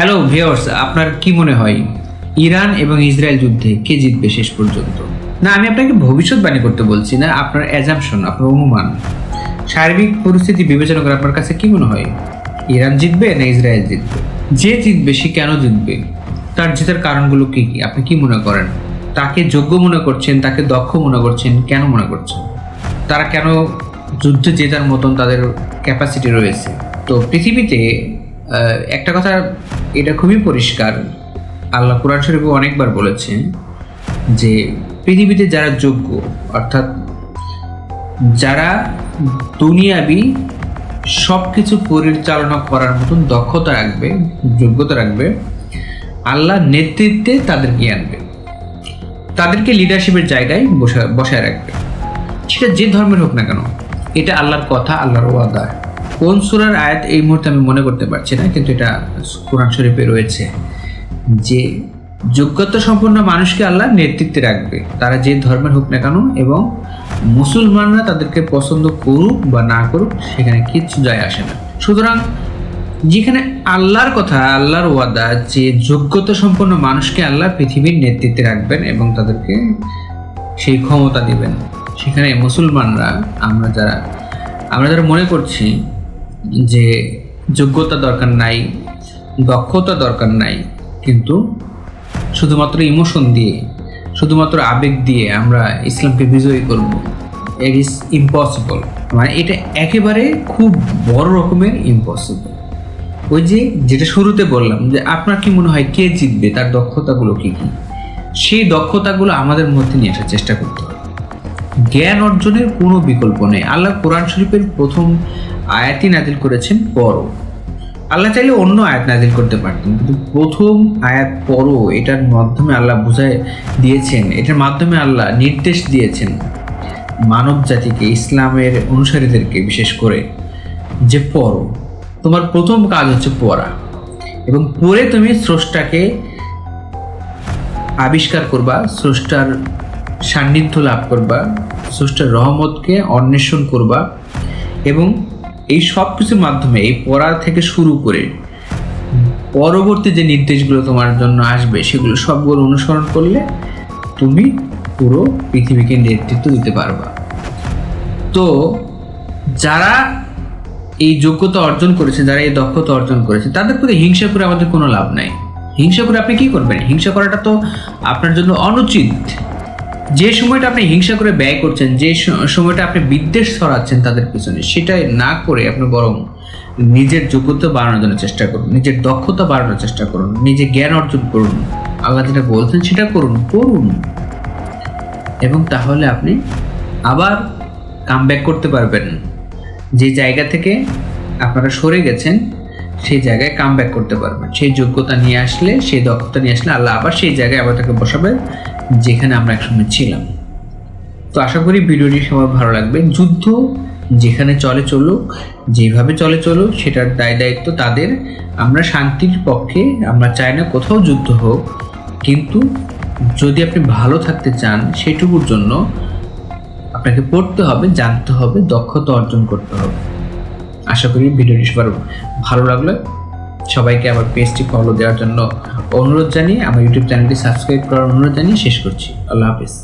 Hello viewers, আপনার কি মনে হয় ইরান এবং ইসরায়েল যুদ্ধে কে জিতবে শেষ পর্যন্ত? না, আমি আপনাকে ভবিষ্যৎবাণী করতে বলছি না, আপনার অ্যাজাম্পশন, আপনার অনুমান, সার্বিক পরিস্থিতি বিবেচনা করে আপনার কাছে কি মনে হয় ইরান জিতবে না ইসরায়েল জিতবে? যে জিতবে সে কেন জিতবে? তার জেতার কারণগুলো কি কি? আপনি কি মনে করেন? তাকে যোগ্য মনে করছেন, তাকে দক্ষ মনে করছেন, কেন মনে করছেন? তারা কেন যুদ্ধে জেতার মতন তাদের ক্যাপাসিটি রয়েছে? তো পৃথিবীতে একটা কথা এটা খুবই পরিষ্কার, আল্লাহ কুরআন শরীফে অনেকবার বলেছেন যে পৃথিবীতে যারা যোগ্য, অর্থাৎ যারা দুনিয়াবি সব কিছু পরিচালনা করার মতন দক্ষতা রাখবে, যোগ্যতা রাখবে, আল্লাহ নেতৃত্বে তাদেরকে আনবে, তাদেরকে লিডারশিপের জায়গায় বসায় রাখবে, সেটা যে ধর্মের হোক না কেন। এটা আল্লাহর কথা, আল্লাহর ওয়াদা। কোন সূরার আয়াত এই মুহূর্তে আমি মনে করতে পারছি না, কিন্তু এটা কোরআন শরীফে রয়েছে যে যোগ্যতা সম্পন্ন মানুষকে আল্লাহ নেতৃত্বে রাখবে, তারা যে ধর্মের হোক না কেন, এবং মুসলমানরা তাদেরকে পছন্দ করুক বা না করুক সেখানে কিচ্ছু যায় আসে না। সুতরাং যেখানে আল্লাহর কথা, আল্লাহর ওয়াদা যে যোগ্যতা সম্পন্ন মানুষকে আল্লাহ পৃথিবীর নেতৃত্বে রাখবেন এবং তাদেরকে সেই ক্ষমতা দিবেন, সেখানে মুসলমানরা আমরা যারা মনে করছি যে যোগ্যতা দরকার নাই, দক্ষতা দরকার নাই, কিন্তু শুধুমাত্র ইমোশন দিয়ে, শুধুমাত্র আবেগ দিয়ে আমরা ইসলামকে বিজয়ী করব, ইট ইজ ইম্পসিবল। মানে এটা একেবারে খুব বড় রকমের ইম্পসিবল। ওই যেটা শুরুতে বললাম যে আপনার কি মনে হয় কে জিতবে, তার দক্ষতাগুলো কি কি, সেই দক্ষতাগুলো আমাদের মধ্যে নিয়ে আসার চেষ্টা করতে হবে। জ্ঞান অর্জনের কোনো বিকল্প নেই। আল্লাহ কোরআন শরীফের প্রথম আয়াতই নাজিল করেছেন পড়ো। আল্লাহ চাইলে অন্য আয়াত নাজিল করতে পারতেন, কিন্তু প্রথম আয়াত পড়ো, এটার মাধ্যমে আল্লাহ বুঝাই দিয়েছেন, এটার মাধ্যমে আল্লাহ নির্দেশ দিয়েছেন মানব জাতিকে, ইসলামের অনুসারীদেরকে বিশেষ করে, যে পড়ো। তোমার প্রথম কাজ হচ্ছে পড়া, এবং পড়ে তুমি স্রষ্টাকে আবিষ্কার করবা, স্রষ্টার সান্নিধ্য লাভ করবা, স্রষ্টার রহমতকে অন্বেষণ করবা, এবং এই সব কিছুর মাধ্যমে, এই পড়া থেকে শুরু করে পরবর্তী যে নির্দেশগুলো তোমার জন্য আসবে সেগুলো সবগুলো অনুসরণ করলে তুমি পুরো পৃথিবীকে নেতৃত্ব দিতে পারবা। তো যারা এই যোগ্যতা অর্জন করেছে, যারা এই দক্ষতা অর্জন করেছে, তাদের প্রতি হিংসা করে আমাদের কোনো লাভ নাই। হিংসা করে আপনি কি করবেন? হিংসা করাটা তো আপনার জন্য অনুচিত। যে সময়টা আপনি হিংসা করে ব্যয় করছেন, যে সময়টা আপনি বিদ্বেষ ছড়াচ্ছেন তাদের পিছনে, সেটাই না করে আপনি বরং নিজের যোগ্যতা বাড়ানোর জন্য চেষ্টা করুন, নিজের দক্ষতা বাড়ানোর চেষ্টা করুন, নিজে জ্ঞান অর্জন করুন, আল্লাহ যেটা বলছেন সেটা করুন, এবং তাহলে আপনি আবার কামব্যাক করতে পারবেন। যে জায়গা থেকে আপনারা সরে গেছেন সেই জায়গায় কামব্যাক করতে পারবেন। সেই যোগ্যতা নিয়ে আসলে, সেই দক্ষতা নিয়ে আসলে আল্লাহ আবার সেই জায়গায় আবার তাকে বসাবে যেখানে আমরা একসময় ছিলাম। তো আশা করি ভিডিওটি সবার ভালো লাগবে। যুদ্ধ যেখানে চলুক, যেভাবে চলুক, সেটার দায়িত্ব তাদের। আমরা শান্তির পক্ষে, আমরা চাই না কোথাও যুদ্ধ হোক, কিন্তু যদি আপনি ভালো থাকতে চান সেটুকুর জন্য আপনাকে পড়তে হবে, জানতে হবে, দক্ষতা অর্জন করতে হবে। আশা করি ভিডিওটি সবার ভালো লাগলো। সবাইকে আবার পেজটি ফলো দেওয়ার জন্য অনুরোধ জানিয়ে, আমার ইউটিউব চ্যানেলটি সাবস্ক্রাইব করার অনুরোধ জানিয়ে শেষ করছি। আল্লাহ হাফেজ।